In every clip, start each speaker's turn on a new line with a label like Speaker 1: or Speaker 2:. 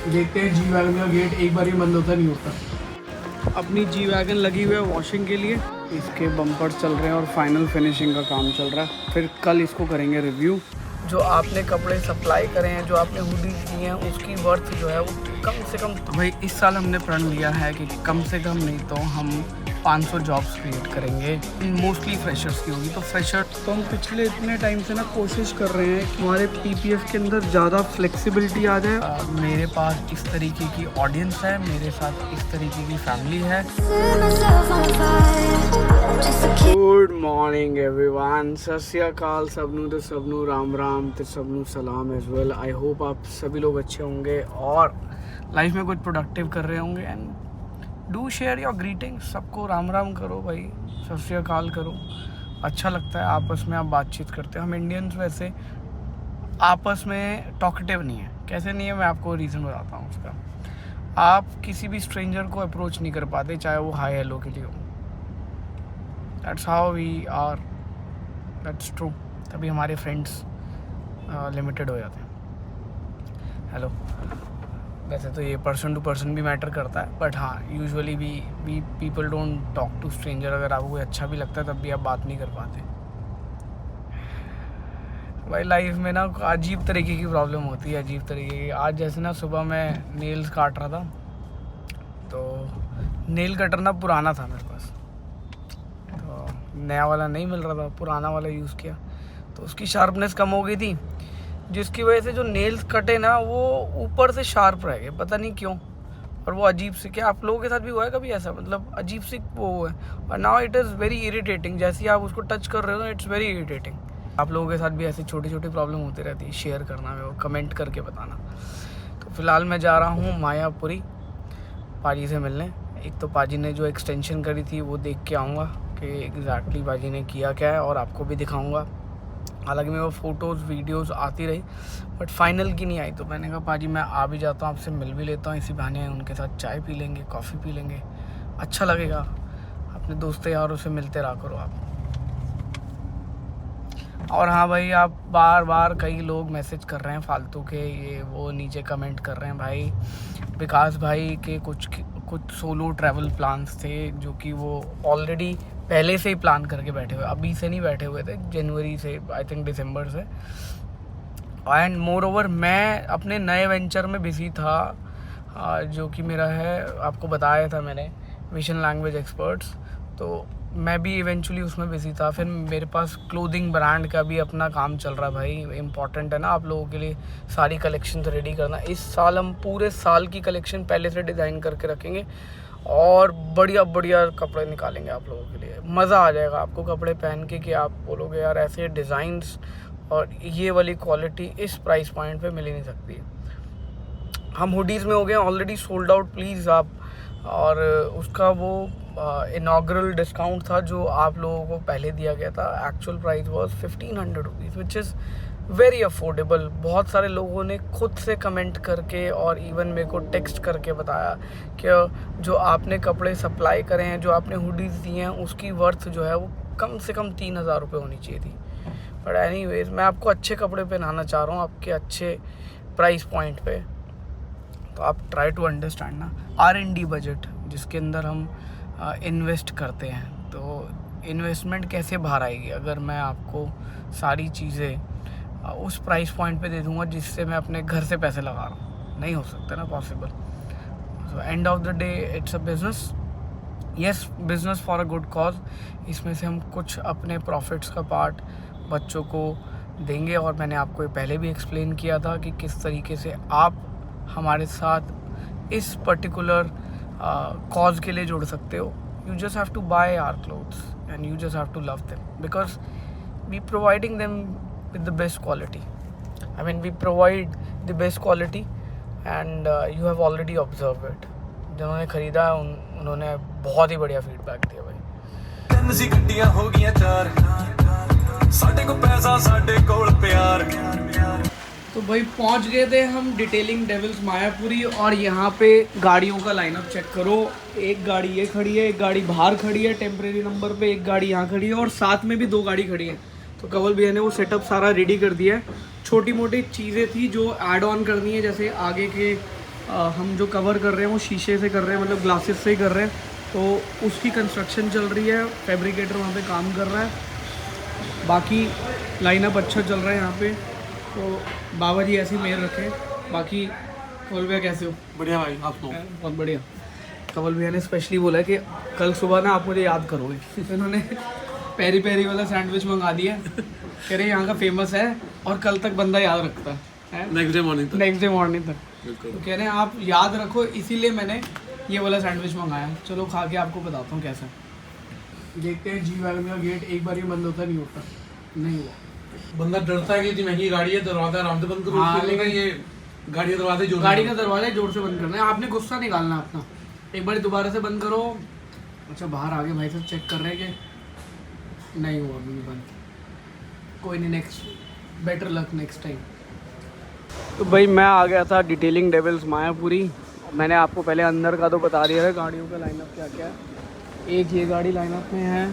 Speaker 1: देखते हैं G wagon का गेट एक बार ही बंद होता नहीं होता। अपनी जी वैगन लगी हुई है वॉशिंग के लिए, इसके बम्पर चल रहे हैं और फाइनल फिनिशिंग का काम चल रहा है। फिर कल इसको करेंगे रिव्यू। जो आपने कपड़े सप्लाई करे हैं, जो आपने हुडीज दी हैं, उसकी वर्थ जो है वो कम से कम, तो भाई इस साल हमने प्रण लिया है कि कम से कम नहीं तो हम 500 जॉब्स क्रिएट करेंगे, मोस्टली फ्रेशर्स की होगी। तो फ्रेशर तो हम पिछले इतने टाइम से ना कोशिश कर रहे हैं कि हमारे पीपीएफ के अंदर ज़्यादा फ्लेक्सिबिलिटी आ जाए। मेरे पास इस तरीके की ऑडियंस है, मेरे साथ इस तरीके की फैमिली है। गुड मॉर्निंग एवरीवन, सत श्री अकाल सबनू, तो सबनू राम राम, तो सबनू सलाम एज वेल। आई होप आप सभी लोग अच्छे होंगे और लाइफ में कुछ प्रोडक्टिव कर रहे होंगे। And do share your greetings, सबको राम राम करो भाई, सत श्री अकाल करो। अच्छा लगता है आपस में आप बातचीत करते हो। हम इंडियंस वैसे आपस में टॉकेटिव नहीं है। कैसे नहीं है, मैं आपको रीज़न बताता हूँ उसका। आप किसी भी स्ट्रेंजर को अप्रोच नहीं कर पाते, चाहे वो हाई हेलो के लिए हो। That's how we are, that's true. तभी हमारे फ्रेंड्स लिमिटेड हो जाते हैं। हेलो, वैसे तो ये पर्सन टू पर्सन भी मैटर करता है, बट हाँ usually we people don't talk to stranger. अगर आपको अच्छा भी लगता है तब भी आप बात नहीं कर पाते। भाई लाइफ में ना अजीब तरीके की प्रॉब्लम होती है, अजीब तरीके की। आज जैसे ना सुबह मैं नेल्स काट रहा था, तो नेल कटर ना पुराना था मेरे पास, तो नया वाला नहीं मिल रहा था, पुराना वाला यूज़ किया तो उसकी शार्पनेस कम हो गई थी, जिसकी वजह से जो नेल्स कटे ना वो ऊपर से शार्प रह गए, पता नहीं क्यों। और वो अजीब सी, क्या आप लोगों के साथ भी हुआ है कभी ऐसा? मतलब अजीब सी वो है। और now it is very irritating, जैसे ही आप उसको टच कर रहे हो ना, इट्स वेरी इरिटेटिंग। आप लोगों के साथ भी ऐसी छोटी छोटी प्रॉब्लम होती रहती है, शेयर करना में वो कमेंट करके बताना। तो फिलहाल मैं जा रहा हूँ मायापुरी पाजी से मिलने। एक तो पाजी ने जो एक्सटेंशन करी थी वो देख के आऊँगा कि एग्जैक्टली पाजी ने किया क्या है, और आपको भी दिखाऊँगा। हालांकि मेरे वो फ़ोटोज़ वीडियोज़ आती रही, बट फाइनल की नहीं आई। तो मैंने कहा पाजी मैं आ भी जाता हूँ, आपसे मिल भी लेता हूँ, इसी बहाने उनके साथ चाय पी लेंगे, कॉफ़ी पी लेंगे, अच्छा लगेगा। अपने दोस्त यारों से मिलते रहा करो आप। और हाँ भाई, आप बार बार कई लोग मैसेज कर रहे हैं फालतू के, ये वो नीचे कमेंट कर रहे हैं भाई। विकास भाई के कुछ सोलो ट्रैवल प्लान्स थे जो कि वो ऑलरेडी पहले से ही प्लान करके बैठे हुए, अभी से नहीं बैठे हुए थे, जनवरी से, आई थिंक दिसंबर से। एंड मोर ओवर मैं अपने नए वेंचर में बिजी था, जो कि मेरा है, आपको बताया था मैंने, विजन लैंग्वेज एक्सपर्ट्स। तो मैं भी इवेंचुअली उसमें बिजी था। फिर मेरे पास क्लोथिंग ब्रांड का भी अपना काम चल रहा है भाई, इम्पॉर्टेंट है ना आप लोगों के लिए सारी कलेक्शन रेडी करना। इस साल हम पूरे साल की कलेक्शन पहले से डिज़ाइन करके रखेंगे और बढ़िया बढ़िया कपड़े निकालेंगे आप लोगों के लिए। मज़ा आ जाएगा आपको कपड़े पहन के कि आप बोलोगे यार ऐसे डिज़ाइंस और ये वाली क्वालिटी इस प्राइस पॉइंट पे मिल ही नहीं सकती। हम हुडीज़ में हो गए ऑलरेडी सोल्ड आउट, प्लीज़ आप। और उसका वो इनॉग्रल डिस्काउंट था जो आप लोगों को पहले दिया गया था। Actual price was 1500 rupees, which is very affordable. बहुत सारे लोगों ने खुद से कमेंट करके और इवन मेरे को टेक्स्ट करके बताया कि जो आपने कपड़े सप्लाई करे हैं, जो आपने हुडीज़ दिए हैं, उसकी वर्थ जो है वो कम से कम 3000 रुपये होनी चाहिए थी। बट एनीवेज, मैं आपको अच्छे कपड़े पहनाना चाह रहा हूँ आपके अच्छे प्राइस पॉइंट पे। तो आप ट्राई टू अंडरस्टैंड ना R&D बजट जिसके अंदर हम इन्वेस्ट करते हैं। तो इन्वेस्टमेंट कैसे बाहर आएगी अगर मैं आपको सारी चीज़ें उस प्राइस पॉइंट पे दे दूंगा जिससे मैं अपने घर से पैसे लगा रहा हूँ? नहीं हो सकता ना possible. So end of the day it's a business, yes business for a good cause. इसमें से हम कुछ अपने प्रॉफिट्स का पार्ट बच्चों को देंगे, और मैंने आपको पहले भी एक्सप्लेन किया था कि किस तरीके से आप हमारे साथ इस पर्टिकुलर कॉज के लिए जुड़ सकते हो। You just have to buy our clothes and you just have to love them because we providing them with the best quality. I mean we provide the best quality and you have already observe it. जिन्होंने ख़रीदा है उन्होंने बहुत ही बढ़िया feedback दिया भाई। तो भाई पहुंच गए थे हम डिटेलिंग डेविल्स मायापुरी, और यहाँ पे गाड़ियों का लाइनअप चेक करो। एक गाड़ी ये खड़ी है, एक गाड़ी बाहर खड़ी है टेम्परेरी नंबर पे, एक गाड़ी यहाँ खड़ी है और साथ में भी 2 गाड़ी खड़ी है। तो कवल भैया ने वो सेटअप सारा रेडी कर दिया है। छोटी मोटी चीज़ें थी जो ऐड ऑन करनी है, जैसे आगे के हम जो कवर कर रहे हैं वो शीशे से कर रहे हैं, मतलब ग्लासेस से ही कर रहे हैं, तो उसकी कंस्ट्रक्शन चल रही है, फैब्रिकेटर वहाँ पे काम कर रहा है। बाकी लाइनअप अच्छा चल रहा है यहाँ पे, तो बाबा जी ऐसी मेहर रखे। बाकी कवल भैया कैसे हो?
Speaker 2: बढ़िया भाई, आप सुनो।
Speaker 1: बहुत बढ़िया। कवल भैया ने स्पेशली बोला है कि कल सुबह ना आप मुझे याद करोगे। इन्होंने पेरी पेरी वाला सैंडविच मंगा दिया, कह रहे यहाँ का फेमस है और कल तक बंदा याद रखता है,
Speaker 2: नेक्स्ट डे मॉर्निंग तक।
Speaker 1: तो कह रहे हैं आप याद रखो, इसीलिए मैंने ये वाला सैंडविच मंगाया। चलो खा के आपको बताता हूँ कैसा। देखते हैं जी वैगन का गेट एक बार ही बंद होता नहीं होता, नहीं हुआ।
Speaker 2: बंदा डरता है कि इतनी महंगी गाड़ी है, दरवाजा आराम से बंद करो।
Speaker 1: हाँ,
Speaker 2: लेकिन ये गाड़ी का दरवाजा जोर,
Speaker 1: गाड़ी का दरवाजा जोर से बंद करना है, आपने गुस्सा निकालना है अपना। एक बार दोबारा से बंद करो। अच्छा बाहर आगे भाई साहब चेक कर रहे हैं कि नहीं हुआ अभी भी बंद। कोई नहीं, next better luck next time. तो भाई मैं आ गया था डिटेलिंग डेविल्स मायापुरी। मैंने आपको पहले अंदर का तो बता दिया है गाड़ियों का लाइनअप क्या क्या है। एक ये गाड़ी लाइनअप में है,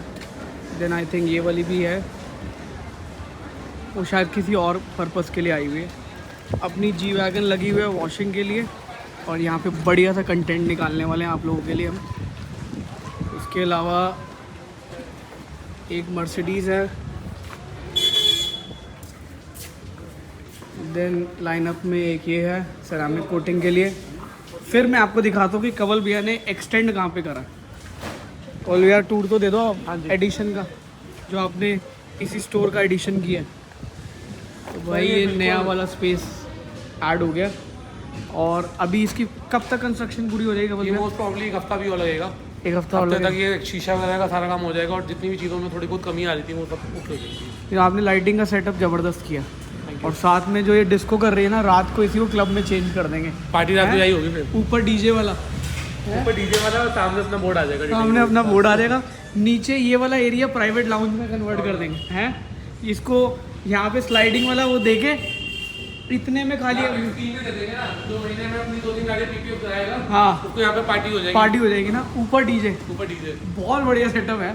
Speaker 1: देन आई थिंक ये वाली भी है, वो शायद किसी और पर्पस के लिए आई हुई है। अपनी जी वैगन लगी हुई है वॉशिंग के लिए, और यहाँ पे बढ़िया सा कंटेंट निकालने वाले हैं आप लोगों के लिए हम। इसके अलावा एक मर्सिडीज़ है, देन लाइनअप में एक ये है सेरामिक कोटिंग के लिए। फिर मैं आपको दिखाता हूँ कि कवल भैया ने एक्सटेंड कहाँ पे करा। कवल भैया टूर तो दे दो एडिशन का, जो आपने इसी स्टोर का एडिशन किया है। तो भाई ये नया वाला स्पेस ऐड हो गया, और अभी इसकी कब तक कंस्ट्रक्शन पूरी हो जाएगी?
Speaker 2: ये मोस्ट प्रॉब्ली एक हफ्ता भी और लगेगा।
Speaker 1: एक हफ्ता और
Speaker 2: तक ये शीशा वगैरह का सारा काम हो जाएगा, और जितनी भी चीज़ों में थोड़ी बहुत कमी आ रही थी वो सब ओके हो जाएगी।
Speaker 1: आपने लाइटिंग का सेटअप ज़बरदस्त किया, और साथ में जो ये डिस्को कर रही है ना, रात को इसी को क्लब में चेंज कर देंगे।
Speaker 2: पार्टी रात में आई होगी फिर।
Speaker 1: ऊपर डीजे वाला,
Speaker 2: और सामने अपना बोर्ड आ जाएगा।
Speaker 1: सामने अपना बोर्ड आ जाएगा। नीचे ये वाला एरिया प्राइवेट लाउंज में कन्वर्ट कर देंगे हैं। इसको यहाँ पे स्लाइडिंग वाला वो देके इतने में खाली
Speaker 2: 2 महीने में अपनी 2-3 गाड़ी पीपीएफ कराएगा।
Speaker 1: हाँ,
Speaker 2: उसको यहाँ पे पार्टी हो जाएगी।
Speaker 1: पार्टी हो जाएगी ना, ऊपर डीजे। बहुत बढ़िया सेटअप है।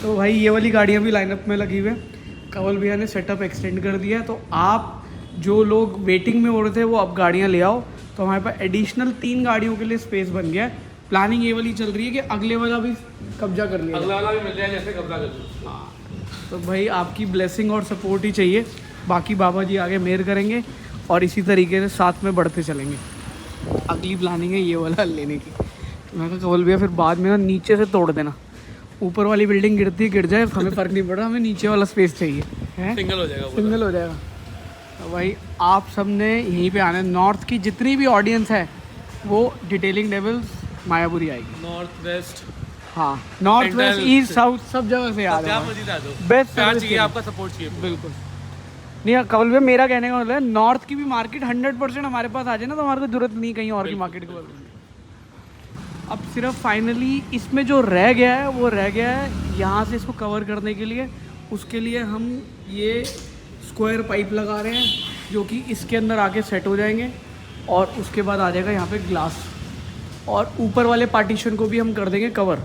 Speaker 1: तो भाई ये वाली गाड़ियाँ भी लाइनअप में लगी हुई है। कवल भैया ने सेटअप एक्सटेंड कर दिया है, तो आप जो लोग वेटिंग में हो रहे थे वो अब गाड़ियाँ ले आओ। तो हमारे पास एडिशनल 3 गाड़ियों के लिए स्पेस बन गया है। प्लानिंग ये वाली चल रही है कि अगले वाला भी कब्जा कर लिया,
Speaker 2: अगला वाला भी मिल जाए जैसे कब्जा कर लो।
Speaker 1: हाँ, तो भाई आपकी ब्लेसिंग और सपोर्ट ही चाहिए। बाकी बाबा जी आगे मेहर करेंगे, और इसी तरीके से साथ में बढ़ते चलेंगे। अगली प्लानिंग है ये वाला लेने की। तो मैं कहा कवल भैया फिर बाद में ना नीचे से तोड़ देना, ऊपर वाली बिल्डिंग गिर जाए हमें फ़र्क नहीं पड़ रहा, हमें नीचे वाला स्पेस चाहिए है।
Speaker 2: सिंगल हो जाएगा,
Speaker 1: सिंगल हो जाएगा। तो भाई आप सब ने यहीं पे आना है। नॉर्थ की जितनी भी ऑडियंस है वो डिटेलिंग डेविल्स मायापुरी आएगी।
Speaker 2: नॉर्थ वेस्ट,
Speaker 1: हाँ, नॉर्थ वेस्ट ईस्ट साउथ सब जगह से आ जाओ। बेस्ट
Speaker 2: प्यार चाहिए, आपका सपोर्ट चाहिए।
Speaker 1: बिल्कुल नहीं कवल भैया, मेरा कहने का मतलब है नॉर्थ की भी मार्केट 100% हमारे पास आ जाए ना, तो हमारे को जरूरत नहीं कहीं और की मार्केट को। अब सिर्फ फाइनली इसमें जो रह गया है वो रह गया है यहाँ से इसको कवर करने के लिए। उसके लिए हम ये स्क्वायर पाइप लगा रहे हैं, जो कि इसके अंदर आके सेट हो जाएंगे, और उसके बाद आ जाएगा यहाँ पे ग्लास, और ऊपर वाले पार्टीशन को भी हम कर देंगे कवर,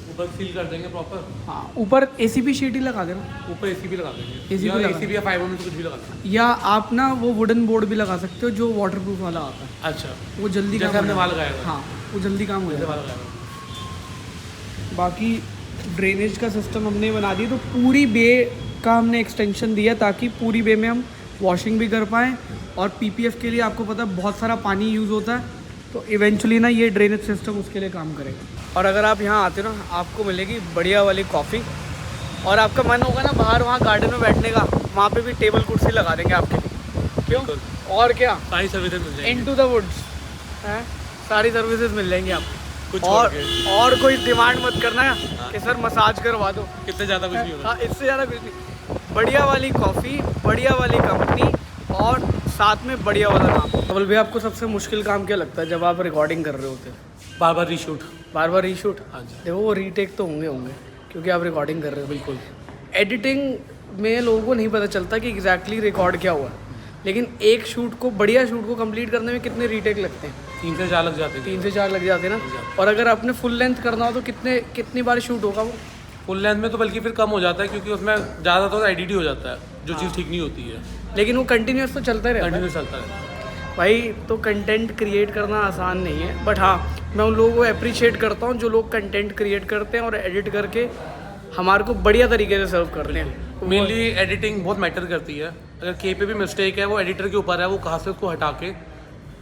Speaker 2: ऊपर सील कर देंगे प्रॉपर।
Speaker 1: हाँ, ऊपर एसीपी शीट ही लगा देना,
Speaker 2: ऊपर एसी भी लगा देंगे,
Speaker 1: एसीपी
Speaker 2: या फाइबर में कुछ भी लगा देंगे,
Speaker 1: या आप ना वो वुडन बोर्ड भी लगा सकते हो जो वाटरप्रूफ वाला आता है।
Speaker 2: अच्छा,
Speaker 1: वो जल्दी काम
Speaker 2: हो जाएगा।
Speaker 1: हाँ, वो जल्दी काम हो जाएगा। बाकी ड्रेनेज का सिस्टम हमने बना दिया, तो पूरी बे का हमने एक्सटेंशन दिया ताकि पूरी बे में हम वॉशिंग भी कर पाएँ। और पीपीएफ के लिए आपको पता है बहुत सारा पानी यूज़ होता है, तो इवेंचुअली ना ये ड्रेनेज सिस्टम उसके लिए काम करेगा। और अगर आप यहाँ आते हो ना, आपको मिलेगी बढ़िया वाली कॉफ़ी, और आपका मन होगा ना बाहर वहाँ गार्डन में बैठने का, वहाँ पे भी टेबल कुर्सी लगा देंगे आपके लिए। क्यों? और क्या,
Speaker 2: सारी सर्विसेज मिल जाएंगी।
Speaker 1: इनटू द वुड्स है, सारी सर्विसेज मिल जाएंगी आपको। और कोई डिमांड मत करना है कि सर मसाज करवा दो,
Speaker 2: कितने ज़्यादा कुछ नहीं होगा।
Speaker 1: हाँ, इससे ज़्यादा कुछ नहीं। बढ़िया वाली कॉफ़ी, बढ़िया वाली कंपनी, और साथ में बढ़िया वाला नाम। कवल भैया, आपको सबसे मुश्किल काम क्या लगता है जब आप रिकॉर्डिंग कर रहे होते हैं?
Speaker 2: बार बार रीशूट।
Speaker 1: हाँ जी। देखो वो रीटेक तो होंगे क्योंकि आप रिकॉर्डिंग कर रहे हो। बिल्कुल। एडिटिंग में लोगों को नहीं पता चलता कि एग्जैक्टली रिकॉर्ड क्या हुआ, लेकिन एक शूट को, बढ़िया शूट को कंप्लीट करने में कितने रीटेक लगते हैं?
Speaker 2: 3 से 4 लग जाते हैं।
Speaker 1: 3 से 4 लग जाते हैं ना। और अगर आपने फुल लेंथ करना हो तो कितनी बार शूट होगा वो?
Speaker 2: फुल लेंथ में तो बल्कि फिर कम हो जाता है, क्योंकि उसमें ज़्यादा तो एडिट ही हो जाता है, जो चीज़ ठीक नहीं होती है।
Speaker 1: लेकिन वो कंटिन्यूस तो चलता ही रहता है।
Speaker 2: कंटिन्यूस चलता है।
Speaker 1: भाई तो कंटेंट क्रिएट करना आसान नहीं है, बट हाँ मैं उन लोगों को अप्रिशिएट करता हूँ जो लोग कंटेंट क्रिएट करते हैं और एडिट करके हमारे को बढ़िया तरीके से सर्व करते हैं।
Speaker 2: मेनली एडिटिंग बहुत मैटर करती है। अगर के पे भी मिस्टेक है वो एडिटर के ऊपर है, वो कहाँ से उसको हटा के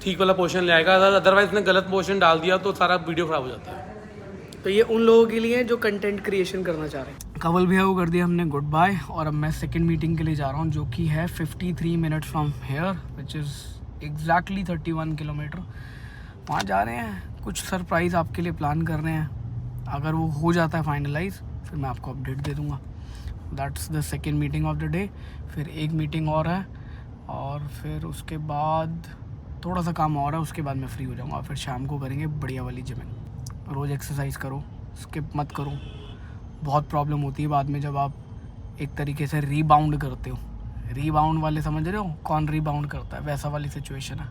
Speaker 2: ठीक वाला पोर्शन ले आएगा। अदरवाइज उसने गलत पोर्शन डाल दिया तो सारा वीडियो ख़राब हो जाता है।
Speaker 1: तो ये उन लोगों के लिए जो कंटेंट क्रिएशन करना चाह रहे हैं। कवल भैया को कर दिया हमने गुड बाय और अब मैं सेकंड मीटिंग के लिए जा रहा हूँ जो कि है 53 minutes from here which is exactly 31 kilometre. वहाँ जा रहे हैं, कुछ सरप्राइज़ आपके लिए प्लान कर रहे हैं। अगर वो हो जाता है फाइनलाइज फिर मैं आपको अपडेट दे दूँगा। That's the second meeting of the day. फिर एक मीटिंग और है और फिर उसके बाद थोड़ा सा काम और है, उसके बाद मैं फ्री हो जाऊँगा। फिर शाम को करेंगे बढ़िया वाली जिमिंग। रोज़ एक्सरसाइज करो, स्किप मत करो। बहुत प्रॉब्लम होती है बाद में जब आप एक तरीके से रीबाउंड करते हो। रीबाउंड वाले समझ रहे हो, कौन रीबाउंड करता है, वैसा वाली सिचुएशन है।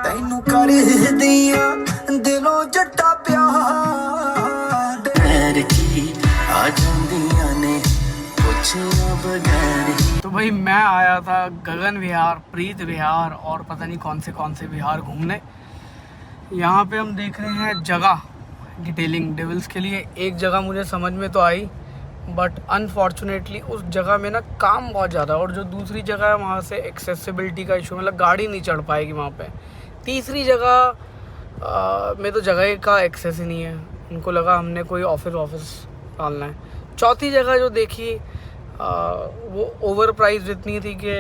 Speaker 3: तैनू कर दिया दिलों जट्टा प्यार की आ जांदियां ने पुछया बगैर ही।
Speaker 1: तो भाई मैं आया था गगन विहार, प्रीत विहार और पता नहीं कौन से विहार घूमने। यहाँ पे हम देख रहे हैं जगह डिटेलिंग डेविल्स के लिए। एक जगह मुझे समझ में तो आई बट अनफॉर्चुनेटली उस जगह में ना काम बहुत ज़्यादा है, और जो दूसरी जगह है वहाँ से एक्सेसिबिलिटी का इशू, मतलब गाड़ी नहीं चढ़ पाएगी वहाँ पे। तीसरी जगह में तो जगह का एक्सेस ही नहीं है, उनको लगा हमने कोई ऑफिस डालना है। चौथी जगह जो देखी वो ओवर प्राइस इतनी थी कि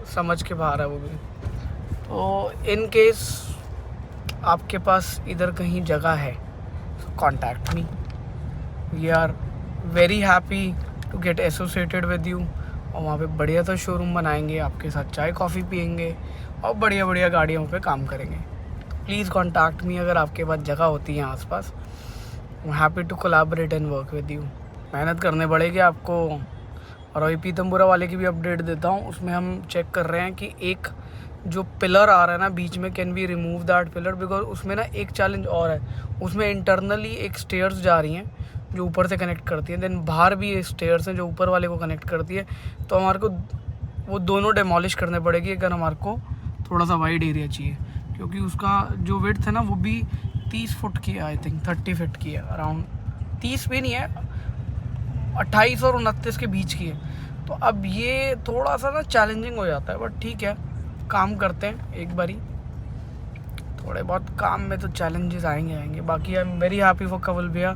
Speaker 1: समझ के बाहर है वो भी। तो इन केस आपके पास इधर कहीं जगह है contact me, we are very happy to get associated with you. और वहाँ पे बढ़िया सा शोरूम बनाएंगे, आपके साथ चाय कॉफ़ी पियेंगे और बढ़िया गाड़ियों पे काम करेंगे। प्लीज़ कॉन्टैक्ट मी अगर आपके पास जगह होती है आसपास। Happy to collaborate and work with you. मेहनत करने पड़ेगी आपको। और अभी पीतमपुरा वाले की भी अपडेट देता हूँ, उसमें हम चेक कर रहे हैं कि एक जो पिलर आ रहा है ना बीच में, can we remove that pillar, because उसमें ना एक चैलेंज और है। उसमें इंटरनली एक स्टेयर्स जा रही हैं जो ऊपर से कनेक्ट करती हैं, देन बाहर भी स्टेयर्स हैं जो ऊपर वाले को कनेक्ट करती है। तो हमारे को वो दोनों डेमोलिश करने पड़ेगी अगर हमारे को थोड़ा सा वाइड एरिया चाहिए, क्योंकि उसका जो विड्थ है ना वो भी 30 फुट की है, आई थिंक 30 फीट की है, अराउंड 30 भी नहीं है, 28 और 29 के बीच की है। तो अब ये थोड़ा सा ना चैलेंजिंग हो जाता है, बट ठीक है काम करते हैं एक बारी। थोड़े बहुत काम में तो चैलेंजेस आएंगे। बाकी I am very happy for Kawal भैया,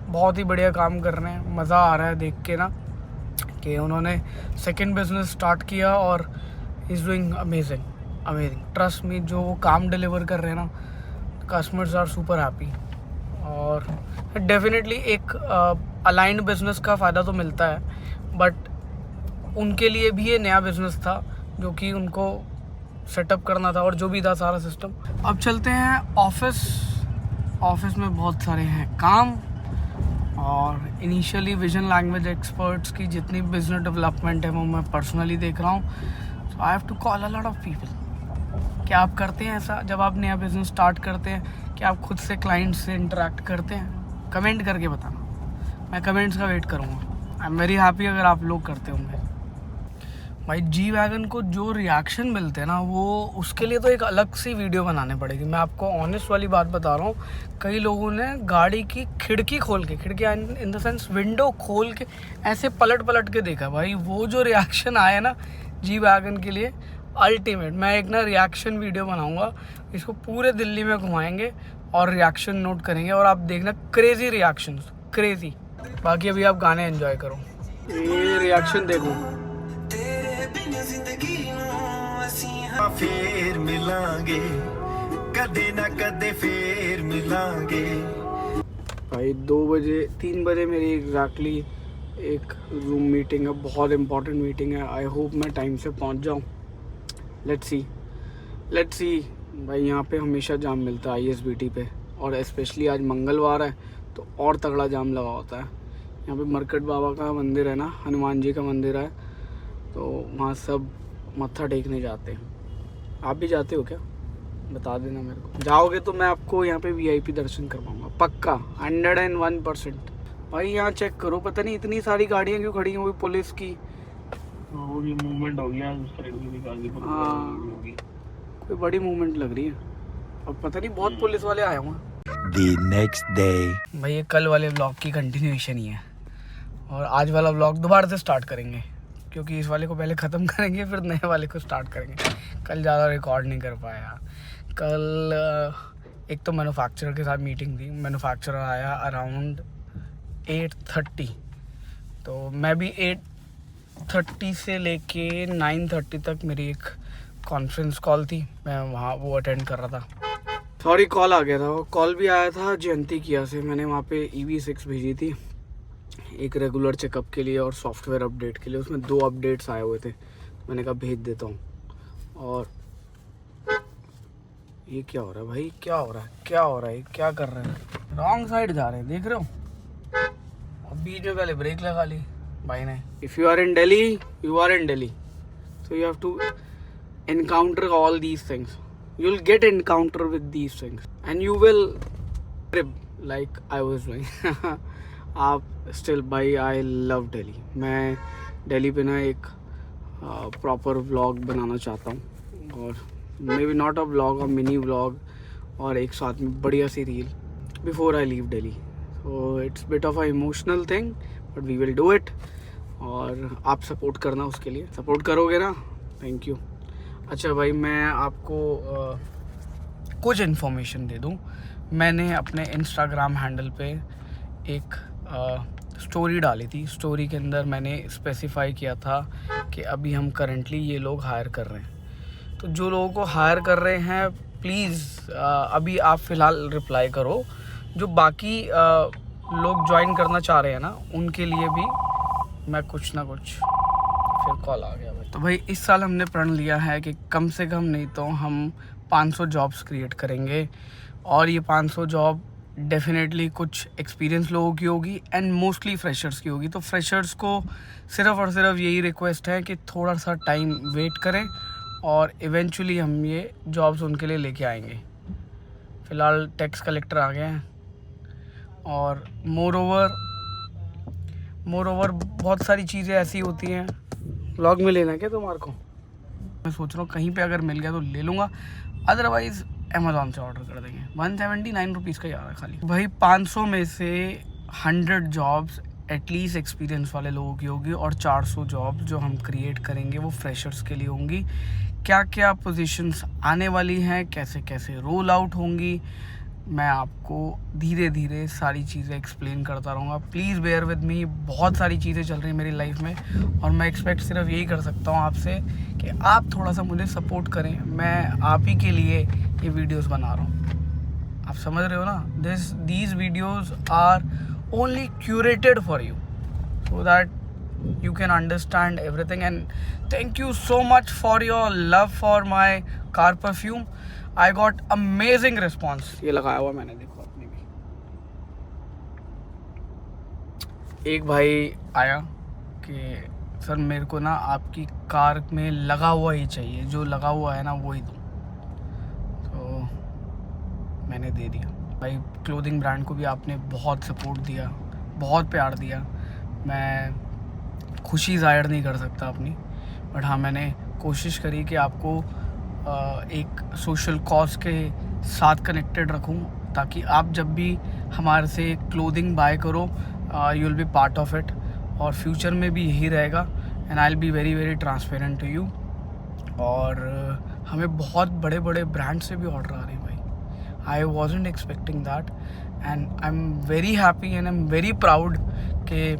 Speaker 1: बहुत ही बढ़िया काम कर रहे हैं। मज़ा आ रहा है देख के ना कि उन्होंने सेकंड बिजनेस स्टार्ट किया और is doing amazing. Trust me, जो वो काम डिलीवर कर रहे हैं ना, कस्टमर्स आर सुपर हैप्पी। और डेफिनेटली एक अलाइंड बिजनेस का फ़ायदा तो मिलता है, बट उनके लिए भी ये नया बिजनेस था जो कि उनको सेटअप करना था और जो भी था सारा सिस्टम। अब चलते हैं ऑफिस में बहुत सारे हैं काम। और इनिशियली विजन लैंग्वेज एक्सपर्ट्स की जितनी बिजनेस डेवलपमेंट है वो मैं पर्सनली देख रहा हूँ। So I have to call a lot of people. क्या आप करते हैं ऐसा जब आप नया बिजनेस स्टार्ट करते हैं? क्या आप खुद से क्लाइंट से इंटरेक्ट करते हैं? कमेंट करके बताना, मैं कमेंट्स का वेट करूँगा। आई एम वेरी हैप्पी अगर आप लोग करते होंगे। भाई जी वैगन को जो रिएक्शन मिलते हैं ना, वो उसके लिए तो एक अलग सी वीडियो बनाने पड़ेगी। मैं आपको ऑनेस्ट वाली बात बता रहा हूँ, कई लोगों ने गाड़ी की खिड़की खोल के, खिड़की इन द सेंस विंडो खोल के ऐसे पलट के देखा। भाई वो जो रिएक्शन आया ना जी वैगन के लिए अल्टीमेट। मैं एक ना रिएक्शन वीडियो बनाऊँगा, इसको पूरे दिल्ली में घुमाएंगे और रिएक्शन नोट करेंगे और आप देखना क्रेजी रिएक्शन, क्रेजी। बाकी अभी आप गाने एंजॉय करो, ये रिएक्शन देखो।
Speaker 3: फिर मिलांगे कदे ना कदे, फिर मिलांगे।
Speaker 1: भाई 3 बजे मेरी एग्जैक्टली एक रूम मीटिंग है, बहुत इम्पोर्टेंट मीटिंग है। आई होप मैं टाइम से पहुंच जाऊं। Let's see. भाई यहाँ पे हमेशा जाम मिलता है ISBT पे, और स्पेशली आज मंगलवार है तो और तगड़ा जाम लगा होता है। यहाँ पे मरकट बाबा का मंदिर है ना, हनुमान जी का मंदिर है, तो वहाँ सब मत्था टेकने जाते हैं। आप भी जाते हो क्या? बता देना मेरे को। जाओगे तो मैं आपको यहाँ पे VIP दर्शन करवाऊँगा पक्का, 101%। भाई यहाँ चेक करो, पता नहीं इतनी सारी गाड़ियाँ क्यों खड़ी हैं, वो पुलिस की।
Speaker 4: वो ये मूवमेंट हो गया उस साइड में भी गाजीपुर
Speaker 1: हाँ।
Speaker 4: होगी।
Speaker 1: कोई बड़ी मूवमेंट लग रही है और पता नहीं बहुत पुलिस वाले आए हुए हैं।
Speaker 5: The next day.
Speaker 1: भाई ये कल वाले व्लॉग की कंटिन्यूएशन ही है और आज वाला व्लॉग दोबारा से स्टार्ट करेंगे, क्योंकि इस वाले को पहले ख़त्म करेंगे फिर नए वाले को स्टार्ट करेंगे। कल ज़्यादा रिकॉर्ड नहीं कर पाया। कल एक तो मैन्युफैक्चरर के साथ मीटिंग थी। मैन्युफैक्चरर आया अराउंड 8:30, तो मैं भी 8:30 से लेके 9:30 तक मेरी एक कॉन्फ्रेंस कॉल थी, मैं वहाँ वो अटेंड कर रहा था। सॉरी कॉल आ गया था। वो कॉल भी आया था जयंती किया से, मैंने वहाँ पे EV6 भेजी थी एक रेगुलर चेकअप के लिए और सॉफ्टवेयर अपडेट के लिए। उसमें 2 अपडेट्स आए हुए थे, मैंने कहा भेज देता हूँ। और ये क्या हो रहा है भाई, क्या हो रहा है, क्या हो रहा है, क्या कर रहे हैं? रॉन्ग साइड जा रहे हैं, देख रहे हो। अब बीच में पहले ब्रेक लगा ली भाई ने। If you are in Delhi, you are in Delhi, so you have to encounter all these things. You'll get encounter with these things and you will trip like I was doing. आप still भाई I love Delhi. मैं दिल्ली पे ना एक proper vlog बनाना चाहता हूँ और maybe not a vlog, a mini vlog और एक साथ में बढ़िया सी reel before I leave Delhi. So it's bit of a emotional thing but we will do it. और आप सपोर्ट करना, उसके लिए सपोर्ट करोगे ना, थैंक यू। अच्छा भाई मैं आपको कुछ इन्फॉर्मेशन दे दूं। मैंने अपने इंस्टाग्राम हैंडल पे एक स्टोरी डाली थी। स्टोरी के अंदर मैंने स्पेसिफाई किया था कि अभी हम करंटली ये लोग हायर कर रहे हैं। तो जो लोगों को हायर कर रहे हैं प्लीज़ अभी आप फ़िलहाल रिप्लाई करो। जो बाकी लोग ज्वाइन करना चाह रहे हैं ना, उनके लिए भी मैं कुछ ना कुछ। फिर कॉल आ गया भाई। तो भाई इस साल हमने प्रण लिया है कि कम से कम नहीं तो हम 500 जॉब्स क्रिएट करेंगे और ये 500 जॉब डेफिनेटली कुछ एक्सपीरियंस लोगों की होगी एंड मोस्टली फ्रेशर्स की होगी। तो फ्रेशर्स को सिर्फ और सिर्फ यही रिक्वेस्ट है कि थोड़ा सा टाइम वेट करें और इवेंचुअली हम ये जॉब्स उनके लिए लेके आएंगे। फ़िलहाल टैक्स कलेक्टर आ गए हैं और मोर ओवर बहुत सारी चीज़ें ऐसी होती हैं। व्लॉग में लेना क्या तुम्हारे को? मैं सोच रहा हूँ कहीं पे अगर मिल गया तो ले लूँगा, अदरवाइज़ अमेज़ॉन से ऑर्डर कर देंगे। 179 रुपीज़ का ही आ रहा है खाली। भाई 500 में से 100 जॉब्स एटलीस्ट एक्सपीरियंस वाले लोगों की होगी और 400 जॉब्स जो हम क्रिएट करेंगे वो फ्रेशर्स के लिए होंगी। क्या क्या पोजीशंस आने वाली हैं, कैसे कैसे रोल आउट होंगी, मैं आपको धीरे धीरे सारी चीज़ें एक्सप्लेन करता रहूँगा। Please bear with me. बहुत सारी चीज़ें चल रही हैं मेरी लाइफ में और मैं एक्सपेक्ट सिर्फ यही कर सकता हूँ आपसे कि आप थोड़ा सा मुझे सपोर्ट करें। मैं आप ही के लिए ये वीडियोस बना रहा हूँ, आप समझ रहे हो ना। These videos are only curated for you so that you can understand everything and thank you so much for your love for my car perfume. I got amazing response. ये लगाया हुआ मैंने, देखो अपने भी। एक भाई आया कि सर मेरे को ना आपकी कार में लगा हुआ ही चाहिए, जो लगा हुआ है ना वो ही दो। तो मैंने दे दिया। भाई क्लोथिंग ब्रांड को भी आपने बहुत सपोर्ट दिया, बहुत प्यार दिया। मैं खुशी ज़ाहिर नहीं कर सकता अपनी, बट हाँ मैंने कोशिश करी कि आपको एक सोशल कॉज के साथ कनेक्टेड रखूं ताकि आप जब भी हमारे से क्लोथिंग बाय करो you will be part of it. और फ्यूचर में भी यही रहेगा and I will be very very transparent to you. और हमें बहुत बड़े बड़े ब्रांड से भी ऑर्डर आ रहे हैं भाई। आई wasn't expecting that and I am very happy and I am very proud कि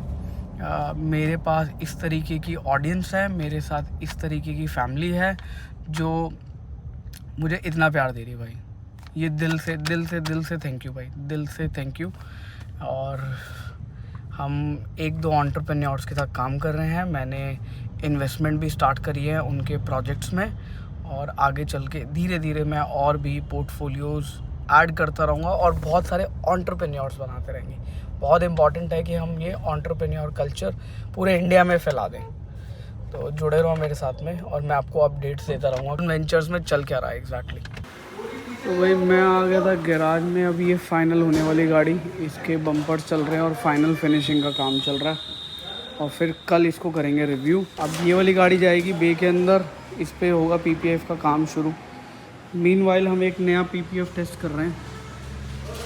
Speaker 1: मेरे पास इस तरीके की ऑडियंस है, मेरे साथ इस तरीके की फैमिली है जो मुझे इतना प्यार दे रही है भाई। ये दिल से थैंक यू भाई, दिल से थैंक यू। और हम 1-2 एंटरप्रेन्योर्स के साथ काम कर रहे हैं। मैंने इन्वेस्टमेंट भी स्टार्ट करी है उनके प्रोजेक्ट्स में और आगे चल के धीरे धीरे मैं और भी पोर्टफोलियोज़ ऐड करता रहूँगा और बहुत सारे एंटरप्रेन्योर्स बनाते रहेंगे। बहुत इंपॉर्टेंट है कि हम ये एंटरप्रेन्योर कल्चर पूरे इंडिया में फैला दें। तो जुड़े रहो मेरे साथ में और मैं आपको अपडेट्स देता रहूँगा वेंचर्स में चल क्या रहा है एग्जैक्टली। तो भाई मैं आ गया था गैराज में। अब ये फाइनल होने वाली गाड़ी, इसके बम्पर चल रहे हैं और फाइनल फिनिशिंग का काम चल रहा है और फिर कल इसको करेंगे रिव्यू। अब ये वाली गाड़ी जाएगी बे के अंदर, इस पे होगा पीपीएफ का काम शुरू। मीनवाइल हम एक नया पीपीएफ टेस्ट कर रहे हैं।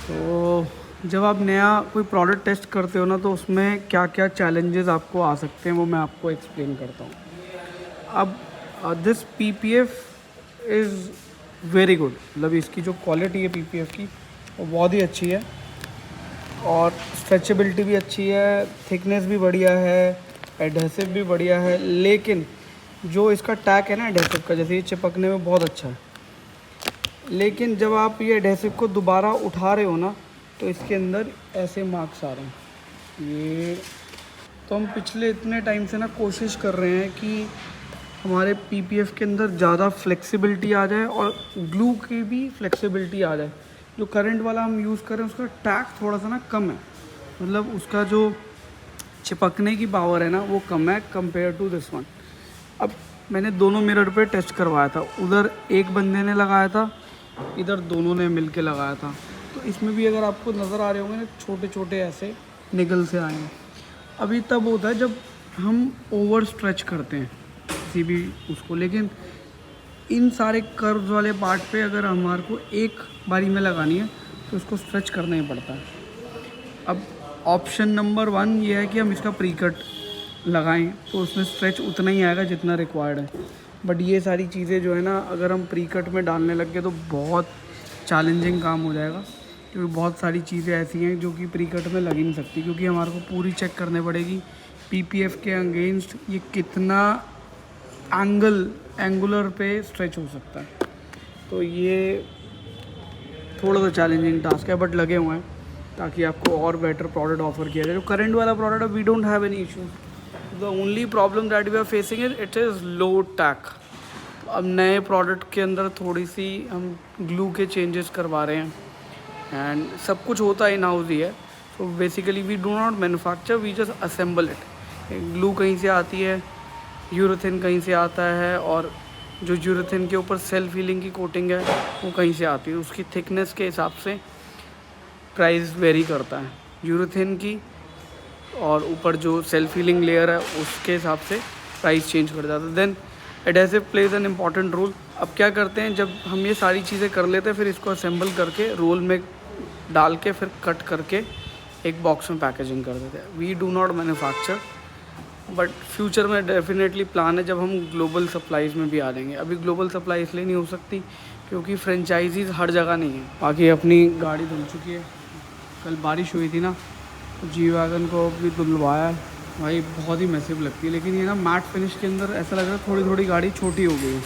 Speaker 1: तो जब आप नया कोई प्रोडक्ट टेस्ट करते हो ना, तो उसमें क्या क्या चैलेंजेस आपको आ सकते हैं वो मैं आपको एक्सप्लेन करता हूँ। अब this PPF is very good, मतलब इसकी जो क्वालिटी है पीपीएफ की वो बहुत ही अच्छी है और स्ट्रेचेबिलिटी भी अच्छी है, थिकनेस भी बढ़िया है, एडहेसिव भी बढ़िया है। लेकिन जो इसका टैग है ना एडहेसिव का, जैसे ये चिपकने में बहुत अच्छा है, लेकिन जब आप ये एडहेसिव को दोबारा उठा रहे हो ना, तो इसके अंदर ऐसे मार्क्स आ रहे हैं। ये तो हम पिछले इतने टाइम से ना कोशिश कर रहे हैं कि हमारे पीपीएफ के अंदर ज़्यादा फ्लेक्सिबिलिटी आ जाए और ग्लू की भी फ्लेक्सिबिलिटी आ जाए। जो करंट वाला हम यूज़ करें उसका टैग थोड़ा सा ना कम है, मतलब उसका जो चिपकने की पावर है ना वो कम है कंपेयर टू दिस वन। अब मैंने दोनों मिरर पे टेस्ट करवाया था, उधर एक बंदे ने लगाया था, इधर दोनों ने मिल के लगाया था। तो इसमें भी अगर आपको नज़र आ रहे होंगे ना, छोटे छोटे ऐसे निगल से आए हैं। अभी तब होता है जब हम ओवर स्ट्रेच करते हैं किसी भी उसको, लेकिन इन सारे कर्व्स वाले पार्ट पे अगर हमारे को एक बारी में लगानी है तो इसको स्ट्रेच करना ही पड़ता है। अब ऑप्शन नंबर 1 ये है कि हम इसका प्री कट लगाएं तो उसमें स्ट्रेच उतना ही आएगा जितना रिक्वायर्ड है। बट ये सारी चीज़ें जो है ना, अगर हम प्री कट में डालने लग गए तो बहुत चैलेंजिंग काम हो जाएगा, क्योंकि बहुत सारी चीज़ें ऐसी हैं जो कि प्री कट में लग ही नहीं सकती, क्योंकि हमारे को पूरी चेक करने पड़ेगी पीपीएफ के अगेंस्ट ये कितना एंगुलर पे स्ट्रेच हो सकता है। तो ये थोड़ा सा चैलेंजिंग टास्क है, बट लगे हुए हैं ताकि आपको और बेटर प्रोडक्ट ऑफर किया जाए। जो करंट वाला प्रोडक्ट है, we don't have any issue. The only problem that we are facing it is low tech. अब नए प्रोडक्ट के अंदर थोड़ी सी हम ग्लू के चेंजेस करवा रहे हैं एंड सब कुछ होता इन हाउस ही है। So basically we do not manufacture, we just assemble it. Glue कहीं से आती है, यूरेथिन कहीं से आता है, और जो यूरेथिन के ऊपर सेल्फ हीलिंग की कोटिंग है वो कहीं से आती है। उसकी थिकनेस के हिसाब से प्राइस वेरी करता है यूरेथिन की, और ऊपर जो सेल्फ हीलिंग लेयर है उसके हिसाब से प्राइस चेंज कर जाता है। Then adhesive plays an important role. अब क्या करते हैं, जब हम ये सारी चीज़ें कर लेते हैं फिर इसको असेंबल करके रोल में डाल के फिर कट करके एक बॉक्स में पैकेजिंग कर देते हैं। We do not manufacture, but future में डेफिनेटली प्लान है जब हम ग्लोबल सप्लाईज़ में भी आ जाएंगे। अभी ग्लोबल सप्लाई इसलिए नहीं हो सकती क्योंकि फ्रेंचाइजीज़ हर जगह नहीं है। बाकी अपनी गाड़ी धुल चुकी है, कल बारिश हुई थी ना, तो जी वैगन को भी धुलवाया है। भाई बहुत ही मैसिव लगती है, लेकिन ये ना मैट फिनिश के अंदर ऐसा लग रहा है थोड़ी थोड़ी गाड़ी छोटी हो गई है।